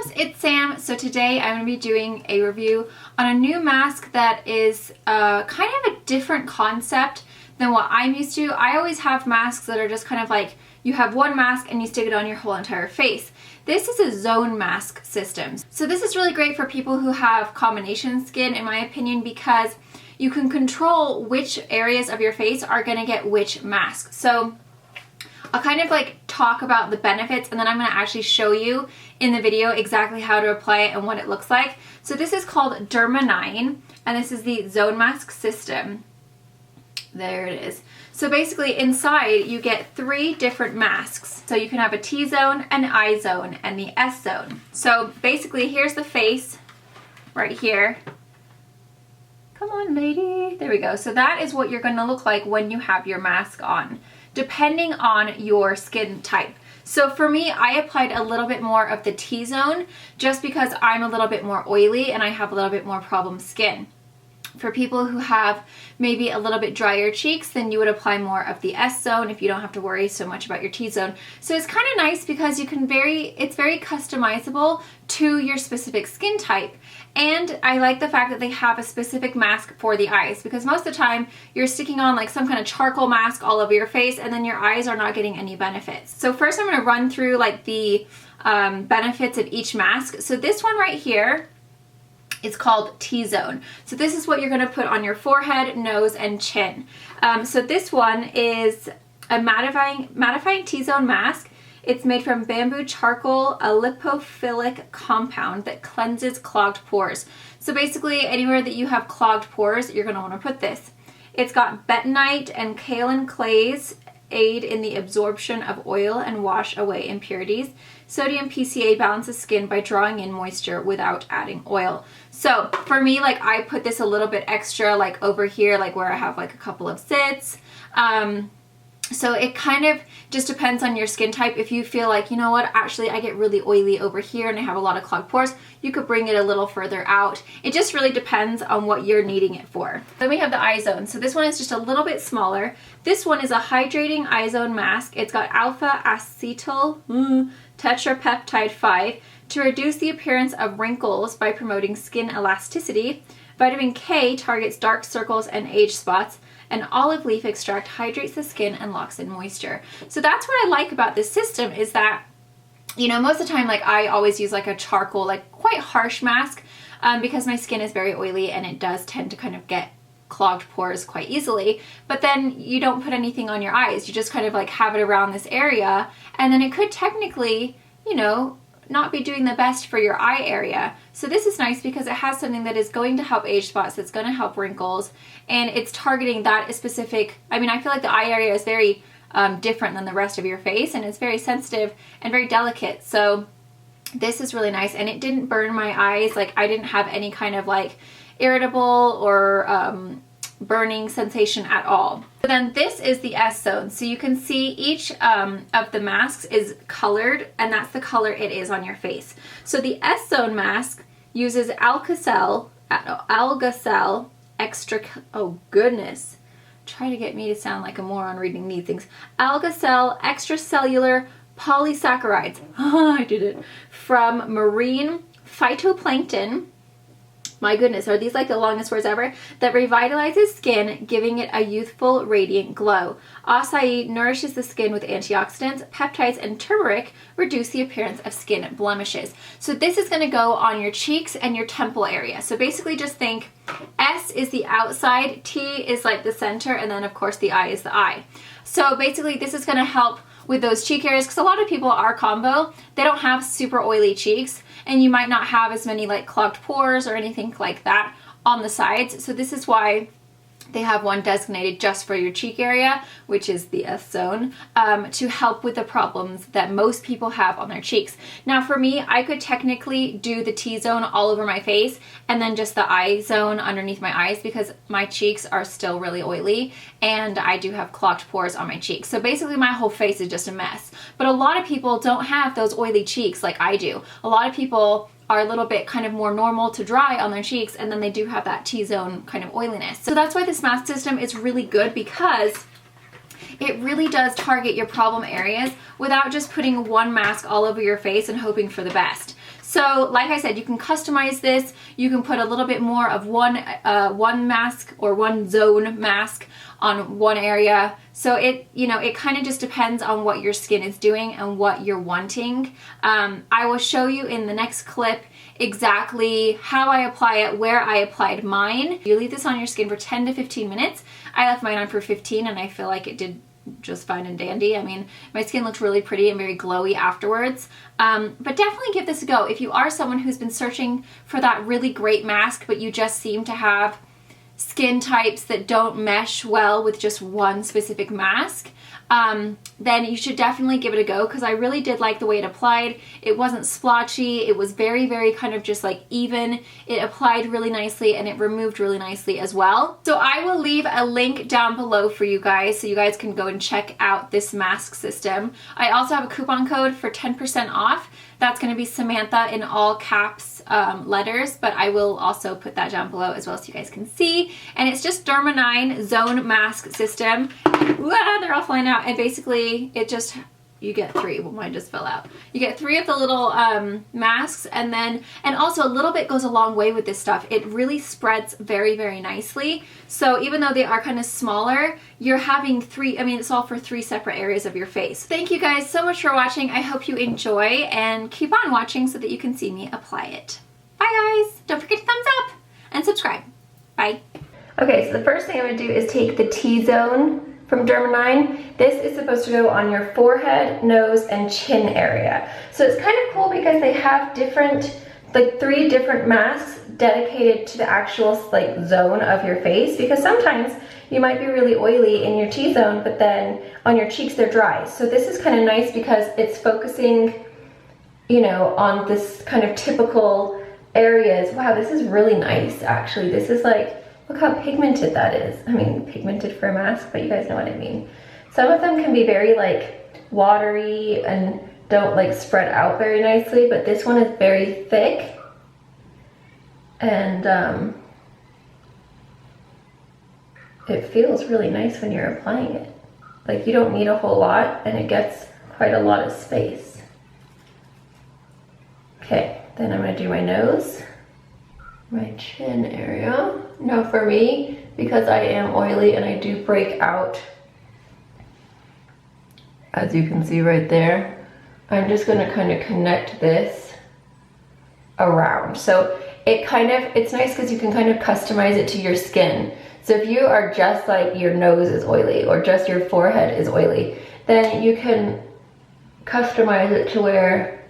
loves, it's Sam. So today I'm going to be doing a review on a new mask that is kind of a different concept than what I'm used to. I always have masks that are just kind of like you have one mask and you stick it on your whole entire face. This is a zone mask system. So this is really great for people who have combination skin, in my opinion, because you can control which areas of your face are going to get which mask. So I'll kind of like talk about the benefits, and then I'm going to actually show you in the video exactly how to apply it and what it looks like. So this is called Derma9, and this is the zone mask system. There it is. So basically inside you get 3 different masks. So you can have a T-zone, an I-zone, and the S-zone. So basically here's the face right here. Come on, lady. There we go. So that is what you're going to look like when you have your mask on, depending on your skin type. So for me, I applied a little bit more of the T-zone just because I'm a little bit more oily and I have a little bit more problem skin. For people who have maybe a little bit drier cheeks, then you would apply more of the S-zone if you don't have to worry so much about your T-zone. So it's kind of nice because you can it's very customizable to your specific skin type. And I like the fact that they have a specific mask for the eyes, because most of the time you're sticking on like some kind of charcoal mask all over your face and then your eyes are not getting any benefits. So first I'm going to run through like the benefits of each mask. So this one right here, it's called T-zone. So this is what you're going to put on your forehead, nose, and chin. So this one is a mattifying T-zone mask. It's made from bamboo charcoal, a lipophilic compound that cleanses clogged pores. So basically anywhere that you have clogged pores, you're going to want to put this. It's got bentonite and kaolin clays aid in the absorption of oil and wash away impurities. Sodium PCA balances skin by drawing in moisture without adding oil. So for me, like I put this a little bit extra like over here, like where I have like a couple of zits. So it kind of just depends on your skin type. If you feel like, you know what, actually I get really oily over here and I have a lot of clogged pores, you could bring it a little further out. It just really depends on what you're needing it for. Then we have the I-zone. So this one is just a little bit smaller. This one is a hydrating I-zone mask. It's got alpha acetyl tetrapeptide 5 to reduce the appearance of wrinkles by promoting skin elasticity. Vitamin K targets dark circles and age spots, and olive leaf extract hydrates the skin and locks in moisture. So that's what I like about this system, is that, you know, most of the time, like I always use like a charcoal, like quite harsh mask because my skin is very oily and it does tend to kind of get clogged pores quite easily. But then you don't put anything on your eyes. You just kind of like have it around this area, and then it could technically, you know, not be doing the best for your eye area. So this is nice because it has something that is going to help age spots, that's going to help wrinkles, and it's targeting that specific. I mean, I feel like the eye area is very different than the rest of your face, and it's very sensitive and very delicate. So this is really nice, and it didn't burn my eyes. Like I didn't have any kind of like irritable or burning sensation at all. But then this is the S-zone. So you can see each of the masks is colored, and that's the color it is on your face. So the S-zone mask uses algacel extra, oh goodness, try to get me to sound like a moron reading these things. Algacel extracellular polysaccharides, I did it, from marine phytoplankton. My goodness, are these like the longest words ever? That revitalizes skin, giving it a youthful, radiant glow. Acai nourishes the skin with antioxidants. Peptides and turmeric reduce the appearance of skin blemishes. So this is going to go on your cheeks and your temple area. So basically just think S is the outside, T is like the center, and then of course the I is the eye. So basically this is going to help with those cheek areas, because a lot of people are combo. They don't have super oily cheeks, and you might not have as many like clogged pores or anything like that on the sides. So this is why they have one designated just for your cheek area, which is the S-zone, to help with the problems that most people have on their cheeks. Now for me, I could technically do the T-zone all over my face and then just the I-zone underneath my eyes, because my cheeks are still really oily and I do have clogged pores on my cheeks. So basically my whole face is just a mess. But a lot of people don't have those oily cheeks like I do. A lot of people are a little bit kind of more normal to dry on their cheeks, and then they do have that T-zone kind of oiliness. So that's why this mask system is really good, because it really does target your problem areas without just putting one mask all over your face and hoping for the best. So like I said, you can customize this. You can put a little bit more of one mask or one zone mask on one area. So it, you know, it kind of just depends on what your skin is doing and what you're wanting. I will show you in the next clip exactly how I apply it, where I applied mine. You leave this on your skin for 10 to 15 minutes. I left mine on for 15 and I feel like it did just fine and dandy. I mean, my skin looked really pretty and very glowy afterwards. But definitely give this a go. If you are someone who's been searching for that really great mask, but you just seem to have skin types that don't mesh well with just one specific mask, then you should definitely give it a go, because I really did like the way it applied. It wasn't splotchy. It was very, very kind of just like even. It applied really nicely and it removed really nicely as well. So I will leave a link down below for you guys so you guys can go and check out this mask system. I also have a coupon code for 10% off. That's going to be Samantha in all caps letters, but I will also put that down below as well so you guys can see. And it's just Derma9 Zone Mask System. Wow, they're all flying out. And basically it just, you get 3. Well, mine just fell out. You get 3 of the little masks, and also a little bit goes a long way with this stuff. It really spreads very, very nicely. So even though they are kind of smaller, you're having 3, I mean, it's all for 3 separate areas of your face. Thank you guys so much for watching. I hope you enjoy, and keep on watching so that you can see me apply it. Bye guys. Don't forget to thumbs up and subscribe. Bye. Okay, so the first thing I'm gonna do is take the T-Zone from Derma9. This is supposed to go on your forehead, nose, and chin area. So it's kind of cool because they have different, like 3 different masks dedicated to the actual like zone of your face, because sometimes you might be really oily in your T-zone, but then on your cheeks they're dry. So this is kind of nice because it's focusing, you know, on this kind of typical areas. Wow, this is really nice actually. This is like, look how pigmented that is. I mean, pigmented for a mask, but you guys know what I mean. Some of them can be very like watery and don't like spread out very nicely, but this one is very thick. And it feels really nice when you're applying it. Like you don't need a whole lot and it gets quite a lot of space. Okay, then I'm gonna do my nose, my chin area. Now for me, because I am oily and I do break out, as you can see right there, I'm just gonna kind of connect this around. So it's nice because you can kind of customize it to your skin. So if you are just like your nose is oily or just your forehead is oily, then you can customize it to where,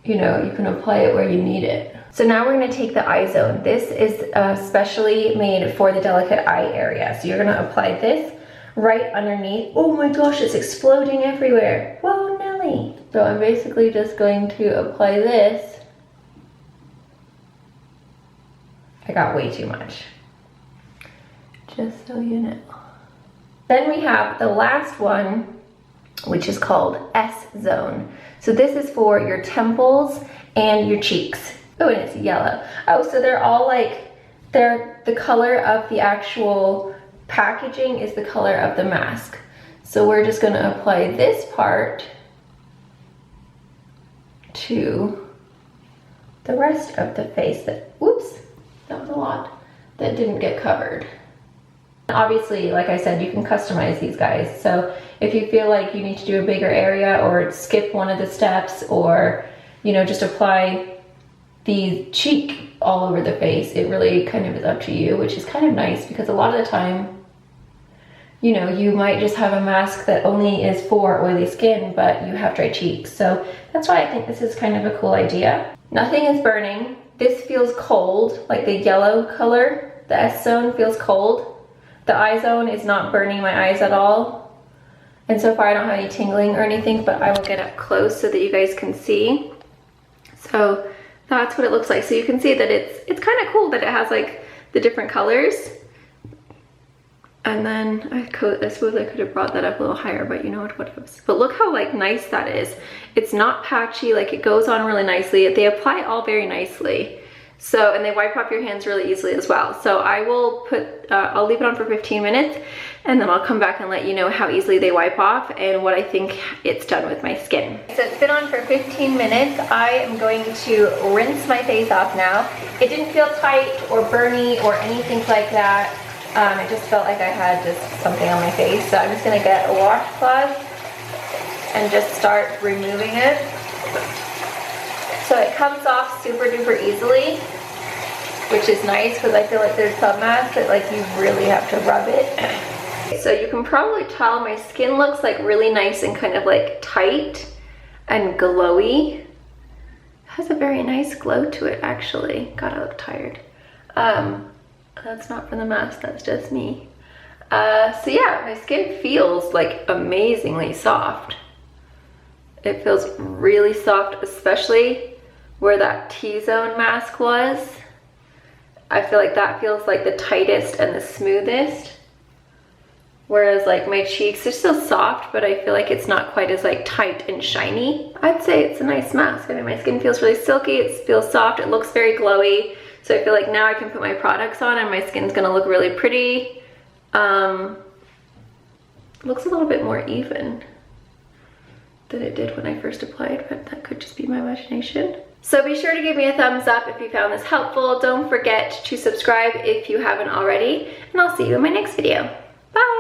you know, you can apply it where you need it. So now we're gonna take the eye zone. This is specially made for the delicate eye area. So you're gonna apply this right underneath. Oh my gosh, it's exploding everywhere. Whoa, Nelly. So I'm basically just going to apply this. I got way too much. Just so you know. Then we have the last one, which is called S zone. So this is for your temples and your cheeks. Oh, and it's yellow. Oh, so they're all like, they're the color of the actual packaging is the color of the mask. So we're just gonna apply this part to the rest of the face that, whoops, that was a lot, that didn't get covered. Obviously, like I said, you can customize these guys. So if you feel like you need to do a bigger area or skip one of the steps, or, you know, just apply the cheek all over the face, it really kind of is up to you, which is kind of nice because a lot of the time, you know, you might just have a mask that only is for oily skin, but you have dry cheeks. So that's why I think this is kind of a cool idea. Nothing is burning. This feels cold, like the yellow color. The S zone feels cold. The I zone is not burning my eyes at all. And so far I don't have any tingling or anything, but I will get up close so that you guys can see. So that's what it looks like. So you can see that it's kind of cool that it has like the different colors. And then I suppose I could have brought that up a little higher, but you know what it was. But look how like nice that is. It's not patchy, like it goes on really nicely. They apply all very nicely. So, and they wipe off your hands really easily as well. So I will I'll leave it on for 15 minutes and then I'll come back and let you know how easily they wipe off and what I think it's done with my skin. So it's been on for 15 minutes. I am going to rinse my face off now. It didn't feel tight or burny or anything like that. It just felt like I had just something on my face. So I'm just gonna get a washcloth and just start removing it. So it comes off super duper easily, which is nice because I feel like there's some masks that like you really have to rub it. So you can probably tell my skin looks like really nice and kind of like tight and glowy. It has a very nice glow to it actually. God, I look tired. That's not from the mask, that's just me. So yeah, my skin feels like amazingly soft. It feels really soft, especially where that T-zone mask was. I feel like that feels like the tightest and the smoothest. Whereas like my cheeks are still soft, but I feel like it's not quite as like tight and shiny. I'd say it's a nice mask. I mean, my skin feels really silky, it feels soft, it looks very glowy. So I feel like now I can put my products on and my skin's gonna look really pretty. Looks a little bit more even than it did when I first applied, but that could just be my imagination. So be sure to give me a thumbs up if you found this helpful. Don't forget to subscribe if you haven't already, and I'll see you in my next video. Bye!